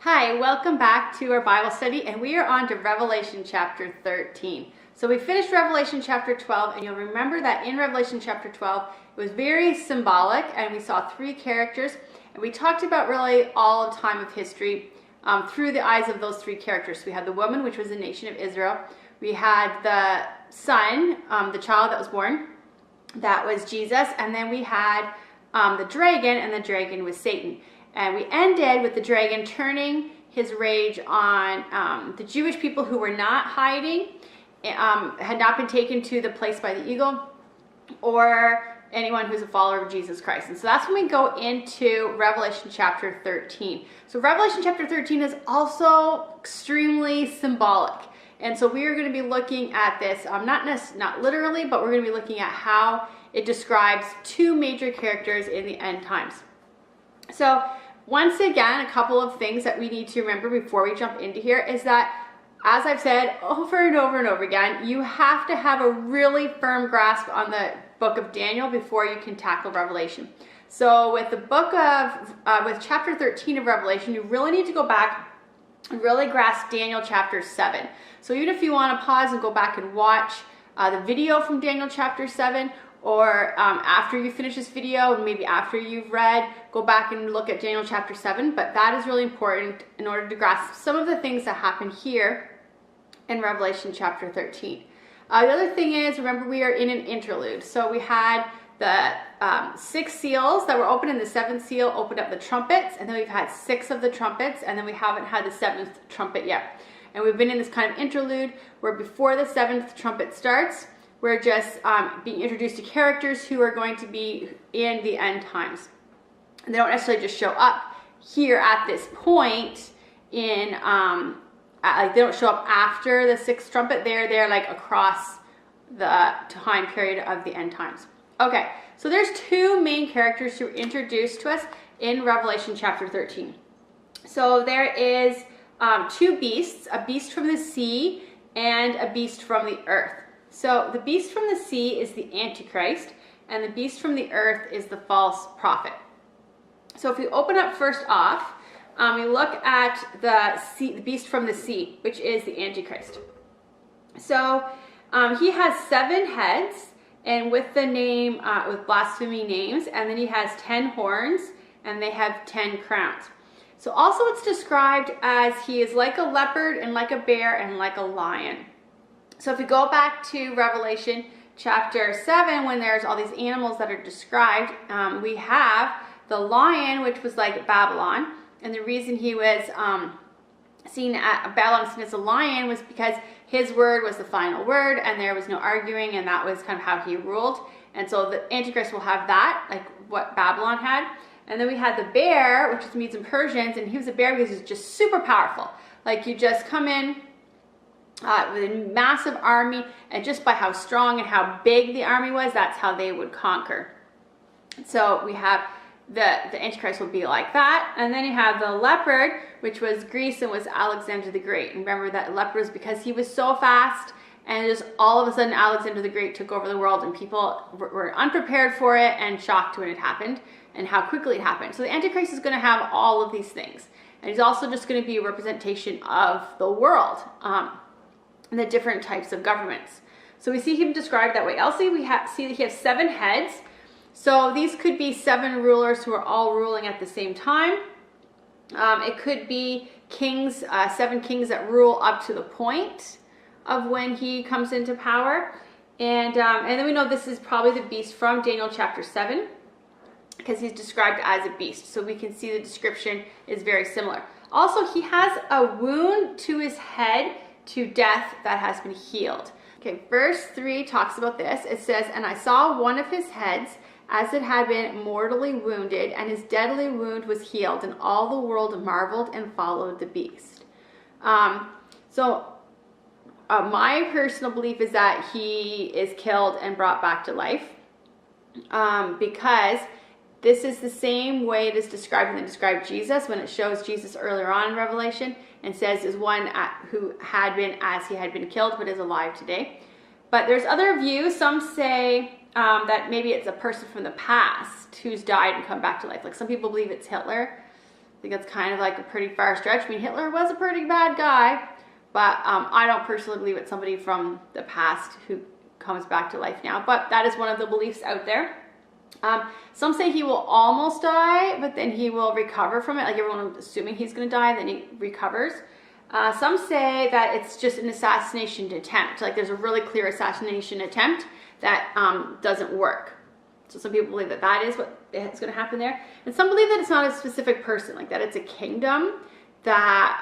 Hi, welcome back to our Bible study, and we are on to Revelation chapter 13. So we finished Revelation chapter 12, and you'll remember that in Revelation chapter 12, it was very symbolic, and we saw three characters, and we talked about really all of time of history through the eyes of those three characters. So we had the woman, which was the nation of Israel. We had the son, the child that was born, that was Jesus, and then we had the dragon, and the dragon was Satan. And we ended with the dragon turning his rage on the Jewish people who were not hiding, had not been taken to the place by the eagle, or anyone who's a follower of Jesus Christ. And so that's when we go into Revelation chapter 13. So Revelation chapter 13 is also extremely symbolic. And so we are going to be looking at this, not literally, but we're going to be looking at how it describes two major characters in the end times. So once again, a couple of things that we need to remember before we jump into here is that, as I've said over and over and over again, you have to have a really firm grasp on the book of Daniel before you can tackle Revelation. So with the with chapter 13 of Revelation, you really need to go back and really grasp Daniel chapter 7. So even if you want to pause and go back and watch the video from Daniel chapter 7, or after you finish this video, and maybe after you've read, go back and look at Daniel chapter 7. But that is really important in order to grasp some of the things that happen here in Revelation chapter 13. The other thing is, remember, we are in an interlude. So we had the 6 seals that were opened, and the 7th seal opened up the trumpets, and then we've had 6 of the trumpets, and then we haven't had the 7th trumpet yet. And we've been in this kind of interlude where before the 7th trumpet starts, we're just being introduced to characters who are going to be in the end times. And they don't necessarily just show up here at this point in, they don't show up after the 6th trumpet. They're like across the time period of the end times. Okay, so there's two main characters who are introduced to us in Revelation chapter 13. So there is 2 beasts, a beast from the sea and a beast from the earth. So the beast from the sea is the Antichrist, and the beast from the earth is the false prophet. So if we open up first off, we look at the beast from the sea, which is the Antichrist. So he has 7 heads, and with the name, with blasphemy names, and then he has 10 horns, and they have 10 crowns. So also it's described as he is like a leopard, and like a bear, and like a lion. So if we go back to Revelation chapter 7, when there's all these animals that are described, we have the lion, which was like Babylon. And the reason he was Babylon seen as a lion was because his word was the final word, and there was no arguing, and that was kind of how he ruled. And so the Antichrist will have that, like what Babylon had. And then we had the bear, which is Medes and Persians, and he was a bear because he's just super powerful. Like, you just come in with a massive army, and just by how strong and how big the army was, that's how they would conquer. So we have the Antichrist will be like that. And then you have the leopard, which was Greece and was Alexander the Great. And remember that leopard was because he was so fast, and just all of a sudden Alexander the Great took over the world, and people were unprepared for it and shocked when it happened and how quickly it happened. So the Antichrist is going to have all of these things. And he's also just going to be a representation of the world. And the different types of governments. So we see him described that way. Also, see that he has 7 heads. So these could be 7 rulers who are all ruling at the same time. It could be kings, 7 kings that rule up to the point of when he comes into power. And then we know this is probably the beast from Daniel chapter 7, because he's described as a beast. So we can see the description is very similar. Also, he has a wound to his head to death that has been healed. Okay, verse 3 talks about this. It says, "And I saw one of his heads as it had been mortally wounded, and his deadly wound was healed, and all the world marveled and followed the beast." My personal belief is that he is killed and brought back to life, because this is the same way it is described when they describe Jesus, when it shows Jesus earlier on in Revelation, and says is one who had been as he had been killed, but is alive today. But there's other views. Some say that maybe it's a person from the past who's died and come back to life. Like, some people believe it's Hitler. think that's kind of like a pretty far stretch. I mean, Hitler was a pretty bad guy, but I don't personally believe it's somebody from the past who comes back to life now. But that is one of the beliefs out there. Some say he will almost die, but then he will recover from it. Like everyone assuming he's going to die, then he recovers. Some say that it's just an assassination attempt. Like there's a really clear assassination attempt that doesn't work. So some people believe that that is what is going to happen there. And some believe that it's not a specific person, like that it's a kingdom that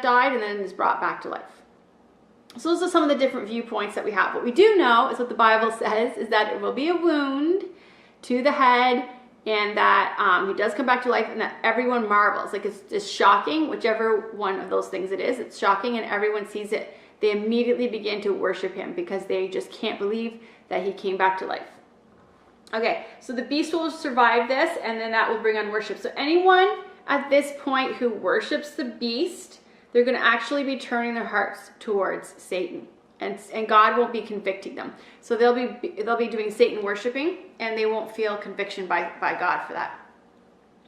died and then is brought back to life. So those are some of the different viewpoints that we have. What we do know is what the Bible says is that it will be a wound to the head, and that he does come back to life, and that everyone marvels. Like it's shocking, whichever one of those things it is. It's shocking, and everyone sees it. They immediately begin to worship him because they just can't believe that he came back to life. Okay, so the beast will survive this, and then that will bring on worship. So anyone at this point who worships the beast, they're going to actually be turning their hearts towards Satan, and God won't be convicting them. So they'll be doing Satan worshiping, and they won't feel conviction by God for that.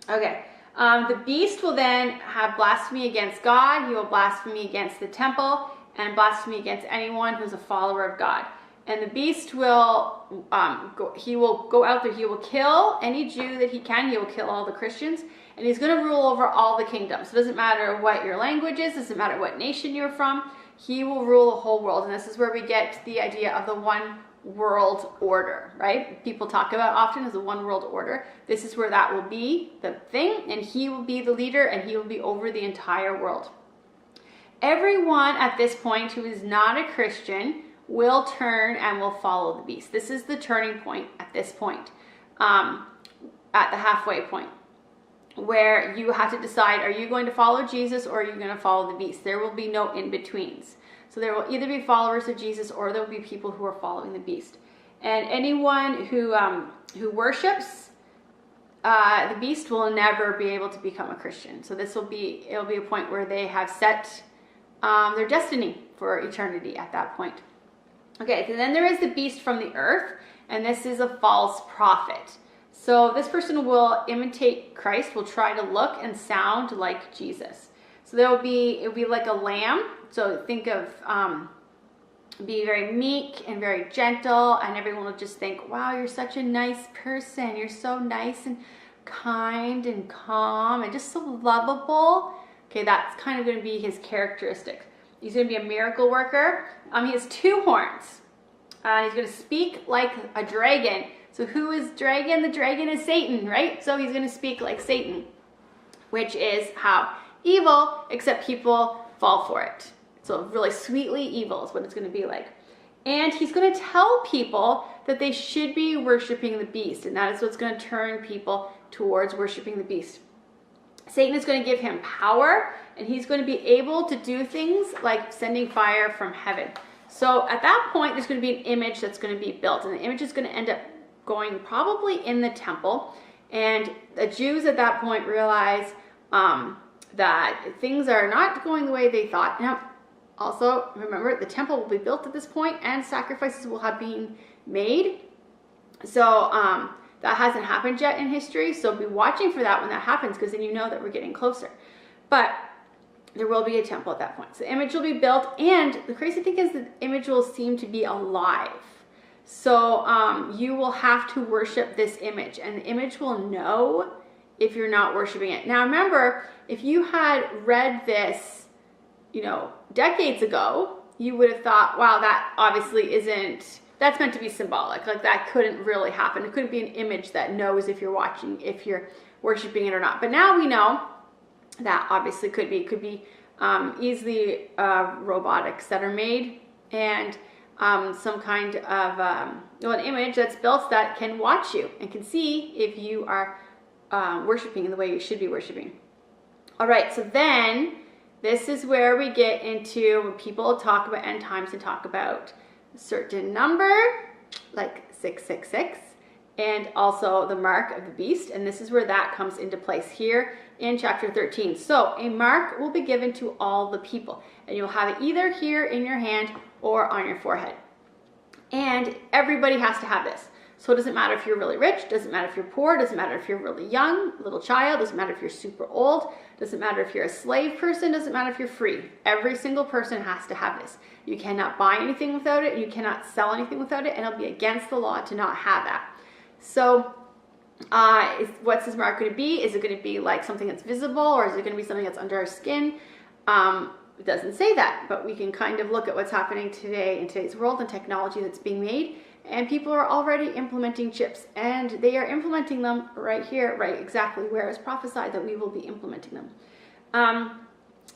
Okay, the beast will then have blasphemy against God. He will blaspheme against the temple and blasphemy against anyone who's a follower of God. And the beast will go out there. He will kill any Jew that he can. He will kill all the Christians. And he's going to rule over all the kingdoms. So it doesn't matter what your language is. It doesn't matter what nation you're from. He will rule the whole world. And this is where we get the idea of the one world order, right? People talk about often as a one world order. This is where that will be the thing. And he will be the leader, and he will be over the entire world. Everyone at this point who is not a Christian will turn and will follow the beast. This is the turning point at this point, at the halfway point, where you have to decide, are you going to follow Jesus or are you going to follow the beast? There will be no in-betweens. So there will either be followers of Jesus or there will be people who are following the beast. And anyone who worships the beast will never be able to become a Christian. So it'll be a point where they have set their destiny for eternity at that point. Okay, so then there is the beast from the earth, and this is a false prophet. So this person will imitate Christ, will try to look and sound like Jesus. So it'll be like a lamb. So think of be very meek and very gentle, and everyone will just think, wow, you're such a nice person. You're so nice and kind and calm and just so lovable. Okay, that's kind of going to be his characteristics. He's going to be a miracle worker. He has 2 horns. He's going to speak like a dragon. So who is dragon? The dragon is Satan, right? So he's going to speak like Satan, which is how evil, except people fall for it. So really sweetly evil is what it's going to be like. And he's going to tell people that they should be worshiping the beast. And that is what's going to turn people towards worshiping the beast. Satan is going to give him power, and he's going to be able to do things like sending fire from heaven. So at that point, there's going to be an image that's going to be built, and the image is going to end up going probably in the temple. And the Jews at that point realize that things are not going the way they thought. Now, also, remember, the temple will be built at this point, and sacrifices will have been made. So that hasn't happened yet in history, so be watching for that when that happens, because then you know that we're getting closer. But there will be a temple at that point. So the image will be built, and the crazy thing is the image will seem to be alive. So you will have to worship this image, and the image will know if you're not worshiping it. Now remember, if you had read this, decades ago, you would have thought, wow, that obviously isn't, that's meant to be symbolic. Like that couldn't really happen. It couldn't be an image that knows if you're worshiping it or not. But now we know that obviously could be easily robotics that are made, and some kind of an image that's built that can watch you and can see if you are worshiping in the way you should be worshiping. All right, so then this is where we get into when people talk about end times and talk about a certain number, like 666, and also the mark of the beast. And this is where that comes into place here in chapter 13. So a mark will be given to all the people, and you'll have it either here in your hand or on your forehead. And everybody has to have this. So it doesn't matter if you're really rich, doesn't matter if you're poor, doesn't matter if you're really young, little child, doesn't matter if you're super old, doesn't matter if you're a slave person, doesn't matter if you're free. Every single person has to have this. You cannot buy anything without it, you cannot sell anything without it, and it'll be against the law to not have that. So what's this mark going to be? Is it going to be like something that's visible, or is it going to be something that's under our skin? It doesn't say that, but we can kind of look at what's happening today in today's world and technology that's being made. And people are already implementing chips, and they are implementing them right here, right exactly where it's prophesied that we will be implementing them.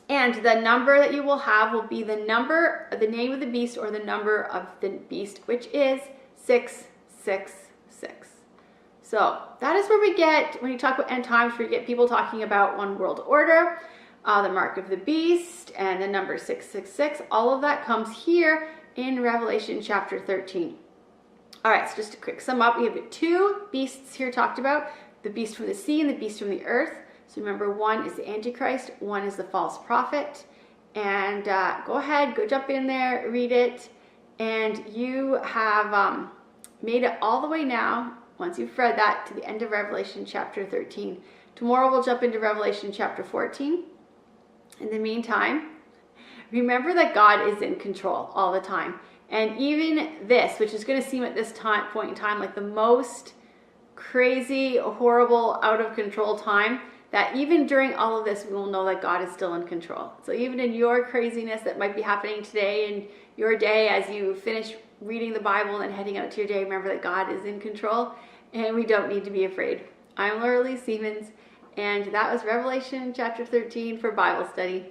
And the number that you will have will be the name of the beast, or the number of the beast, which is 666. So that is where we get, when you talk about end times, where you get people talking about one world order, the mark of the beast, and the number 666. All of that comes here in Revelation chapter 13. All right, so just a quick sum up, we have 2 beasts here talked about, the beast from the sea and the beast from the earth. So remember, one is the Antichrist, one is the false prophet. And go ahead, go jump in there, read it. And you have made it all the way now, once you've read that, to the end of Revelation chapter 13. Tomorrow we'll jump into Revelation chapter 14. In the meantime, remember that God is in control all the time. And even this, which is going to seem at this point in time like the most crazy, horrible, out of control time, that even during all of this, we will know that God is still in control. So even in your craziness that might be happening today in your day, as you finish reading the Bible and heading out to your day, remember that God is in control and we don't need to be afraid. I'm Laura Lee Siemens, and that was Revelation chapter 13 for Bible study.